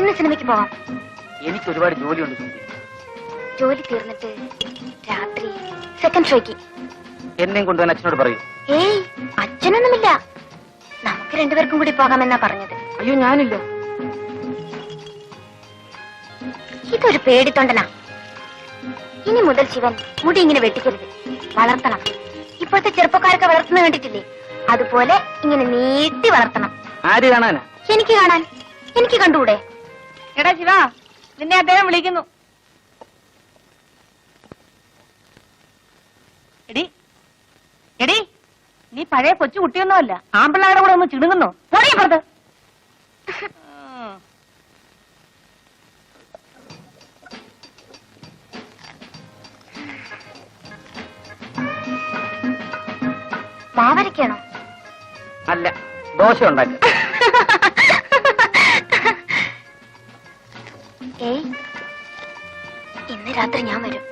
ഇന്ന് സിനിമയ്ക്ക് പോവാം. എനിക്ക് ഒരുപാട് ജോലിയുണ്ട്. ജോലി തീർന്നിട്ട് രാത്രി സെക്കൻഡ് ഷോയ്ക്ക് എന്നെയും കൊണ്ടുപോകാൻ അച്ഛനോട് പറയൂ. ഏയ്, അച്ഛനൊന്നുമില്ല. നമുക്ക് രണ്ടുപേർക്കും കൂടി പോകാമെന്നാ പറഞ്ഞത്. അയ്യോ, ഞാനില്ല. ഇതൊരു പേടിത്തൊണ്ടനാ. ഇനി മുതൽ ശിവൻ മുടി ഇങ്ങനെ വെട്ടിക്കരുത്, വളർത്തണം. ഇപ്പോഴത്തെ ചെറുപ്പക്കാരൊക്കെ വളർത്തുന്ന കണ്ടിട്ടില്ലേ, അതുപോലെ ഇങ്ങനെ നീട്ടി വളർത്തണം. ആര് കാണാനാ? എനിക്ക് കാണാൻ. എനിക്ക് കണ്ടുകൂടെ? എടാ ശിവ, നിന്നെ അദ്ദേഹം വിളിക്കുന്നു. എടി എടി, നീ പഴയ കൊച്ചു കുട്ടിയൊന്നുമല്ല. ആമ്പിള്ളാരുടെ കൂടെ ഒന്ന് ചിണുങ്ങുന്നു. പോടീ പുറത്ത്. മാവരയ്ക്കാണോ? അല്ല, ദോശ ഉണ്ടാക്കി. ഏയ്, ഇന്ന് രാത്രി ഞാൻ വരും.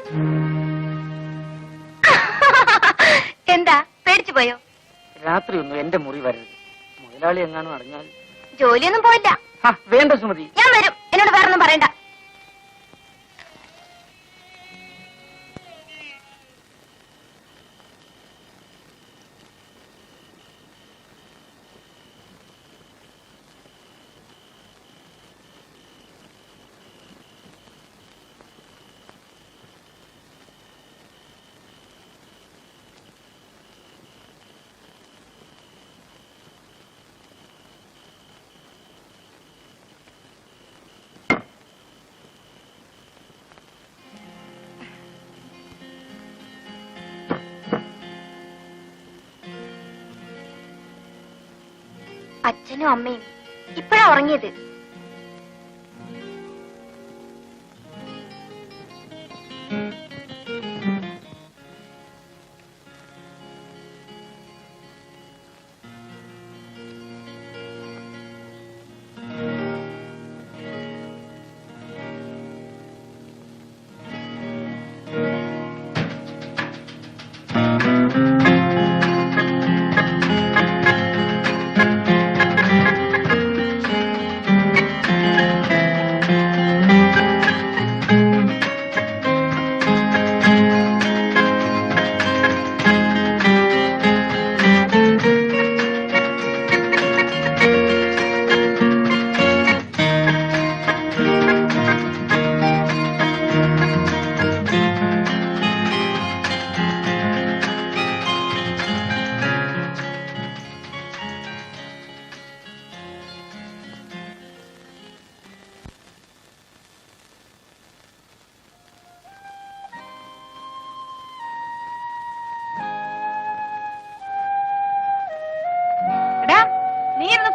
എന്താ, പേടിച്ചു പോയോ? രാത്രി ഒന്നും എന്റെ മുറി വരരുത്. മുതലാളി എങ്ങാനും അറിഞ്ഞാൽ. ജോലിയൊന്നും പോയില്ല. വേണ്ട സുമതി, ഞാൻ വരും. എന്നോട് വേറൊന്നും പറയണ്ട. അച്ഛനും അമ്മയും ഇപ്പഴാ ഉറങ്ങിയത്.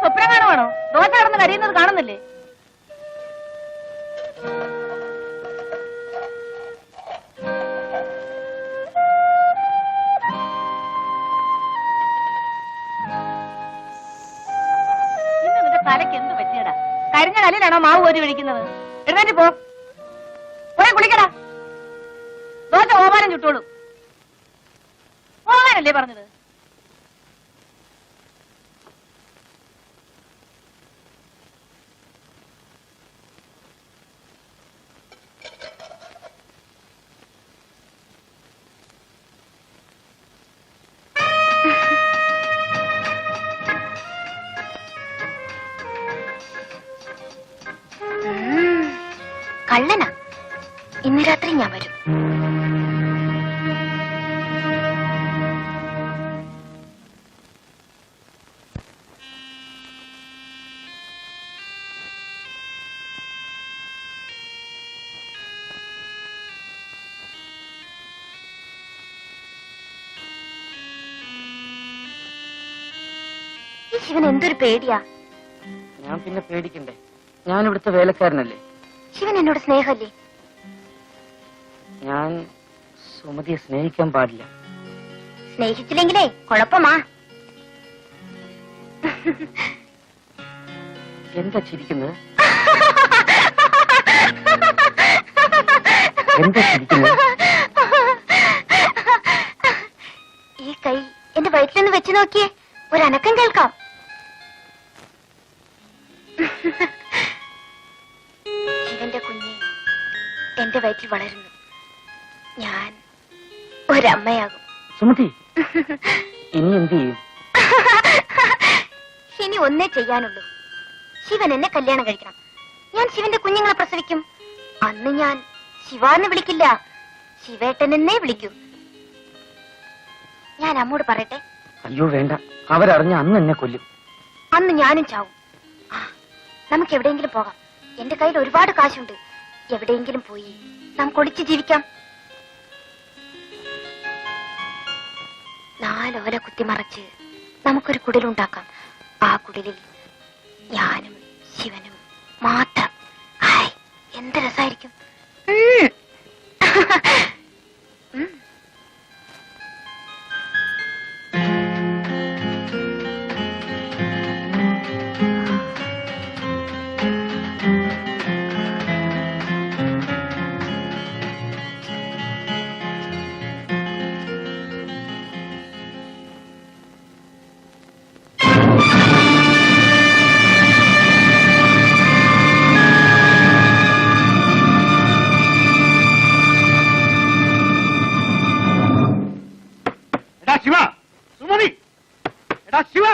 സ്വപ്നമാണോ? ദോശ കടന്ന് കരിയുന്നത് കാണുന്നില്ലേ? ഇന്ന് നിന്റെ തലയ്ക്ക് എന്ത് പറ്റിയടാ? കരിഞ്ഞ കല്ലിലാണോ മാവ് കോരി ഒഴിക്കുന്നത്? എഴുന്നേറ്റ് പോ, പോയി കുളിക്കടാ. ദോശ ഓമാനം ചുട്ടോളൂ. ഓമാനല്ലേ പറഞ്ഞത്? കള്ളനാ. ഇന്ന് രാത്രി ഞാൻ വരും. ഈ ശിവൻ എന്തൊരു പേടിയാ. ഞാൻ പിന്നെ പേടിക്കണ്ടേ? ഞാൻ ഇവിടുത്തെ വേലക്കാരനല്ലേ. ശിവൻ എന്നോട് സ്നേഹല്ലേ? ഞാൻ സുമതിയെ സ്നേഹിക്കാൻ പാടില്ല. സ്നേഹിച്ചില്ലെങ്കിലേ കുഴപ്പമാ. എന്താ ചിരിക്കുന്നത്? എന്താ ചിരിക്കുന്നത്? ഈ കൈ എന്റെ വയറ്റിലൊന്ന് വെച്ച് നോക്കിയേ, ഒരനക്കം കേൾക്കാം. എന്റെ വയറ്റിൽ വളരുന്നു. ഞാൻ ഒരമ്മയാകും. സുമതി, ഇനി എന്ത് ചെയ്യും? ഇനി ഒന്നേ ചെയ്യാനുള്ളൂ. ശിവൻ എന്നെ കല്യാണം കഴിക്കണം. ഞാൻ ശിവന്റെ കുഞ്ഞുങ്ങളെ പ്രസവിക്കും. അന്ന് ഞാൻ ശിവാന്ന് വിളിക്കില്ല, ശിവേട്ടനെന്നേ വിളിക്കൂ. ഞാൻ അമ്മോട് പറയട്ടെ? അയ്യോ വേണ്ട, അവരറിഞ്ഞ അന്ന് എന്നെ കൊല്ലും. അന്ന് ഞാനും ചാവും. ആ, നമുക്ക് എവിടെയെങ്കിലും പോകാം. എന്റെ കയ്യിൽ ഒരുപാട് കാശുണ്ട്. എവിടെയെങ്കിലും പോയി നമുക്ക് ഒളിച്ച് ജീവിക്കാം. 4 ഓല കുത്തിമറച്ച് നമുക്കൊരു കുടിലുണ്ടാക്കാം. ആ കുടിലിൽ ഞാനും ശിവനും മാത്രം. ഹായ്, എന്ത് രസായിരിക്കും. ശിവ, സുമതി, എടാ ശിവ.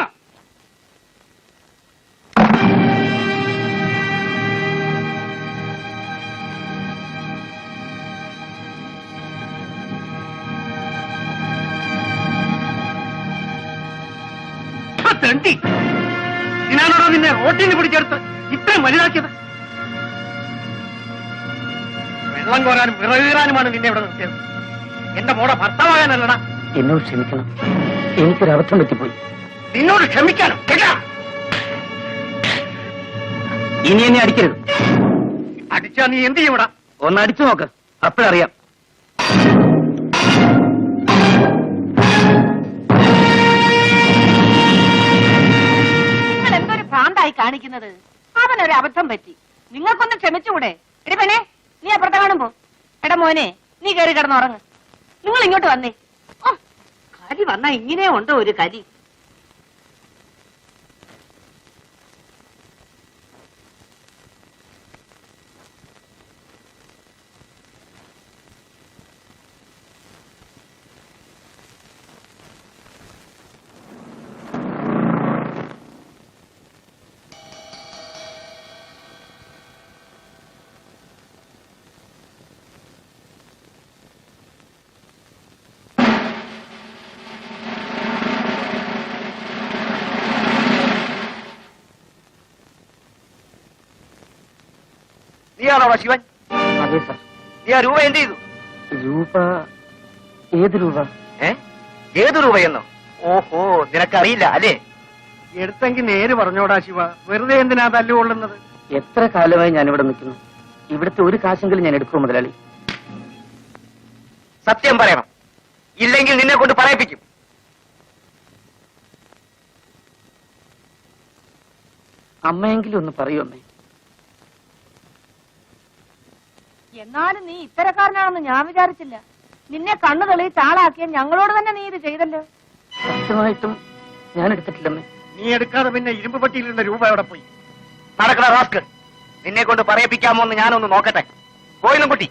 തെണ്ടി, ഇതിനാണോ നിന്നെ റോട്ടിന് പിടിച്ചെടുത്ത് ഇത്രയും വലുതാക്കിയത്? വെള്ളം കോരാനും വിറകീറാനുമാണ് നിന്നെ ഇവിടെ നിർത്തിയത്. എന്റെ മോടെ ഭർത്താവാകാനല്ലടാ. എന്നോട് ക്ഷമിക്കണം, എനിക്കൊരബദ്ധം പറ്റിപ്പോയി. നിന്നോട് ക്ഷമിക്കാനും കേട്ടാ? ഇനി എന്നെ അടിക്കരുത്. അടിച്ചാ നീ എന്ത് ചെയ്യൂടാ? ഒന്ന് അടിച്ചു നോക്ക്, അപ്പോഴറിയാം. നിങ്ങൾ എന്തൊരു ഭ്രാന്തായി കാണിക്കുന്നത്? അവനൊരു അബദ്ധം പറ്റി, നിങ്ങൾക്കൊന്ന് ക്ഷമിച്ചുകൂടെ? എടി പെണ്ണേ, നീ അപ്പുറത്തെ കാണുമ്പോ. എടാ മോനെ, നീ കയറി കിടന്നുറങ്ങ്. നിങ്ങൾ ഇങ്ങോട്ട് വന്നേ. ഓ, കലി വന്നാ ഇങ്ങനെ ഉണ്ടോ ഒരു കലി? നീയാണോ ശിവൻ? അതെ സാർ. നീ ആ രൂപ എന്ത് ചെയ്തു? രൂപ? ഏത് രൂപ? ഏത് രൂപയെന്നോ? ഓഹോ, നിനക്കറിയില്ല അല്ലേ? എടുത്തെങ്കിൽ നേര് പറഞ്ഞോടാ ശിവ, വെറുതെ എന്തിനാ തല്ലുകൊള്ളുന്നത്? എത്ര കാലമായി ഞാൻ ഇവിടെ നിൽക്കുന്നു. ഇവിടുത്തെ ഒരു കാശെങ്കിലും ഞാൻ എടുക്കുമോ മുതലാളി? സത്യം പറയണം, ഇല്ലെങ്കിൽ നിന്നെ കൊണ്ട് പറയിപ്പിക്കും. അമ്മയെങ്കിലും ഒന്ന് പറയൂ അമ്മേ. എന്നാലും നീ ഇത്തരക്കാരനാണെന്ന് ഞാൻ വിചാരിച്ചില്ല. നിന്നെ കണ്ണു തെളിയിച്ച് ആളാക്കിയ ഞങ്ങളോട് തന്നെ നീ ഇത് ചെയ്തല്ലോ. സത്യമായിട്ടും ഞാൻ എടുത്തിട്ടില്ലമ്മേ. നീ എടുക്കാതെ പിന്നെ ഇരുമ്പ് പട്ടിയിലിരുന്ന രൂപ എവിടെ പോയി? നടക്കണ റാസ്കൽ, നിന്നെ കൊണ്ട് പറയിപ്പിക്കാമോ എന്ന് ഞാനൊന്ന് നോക്കട്ടെ. പോയിന്നും കുട്ടി.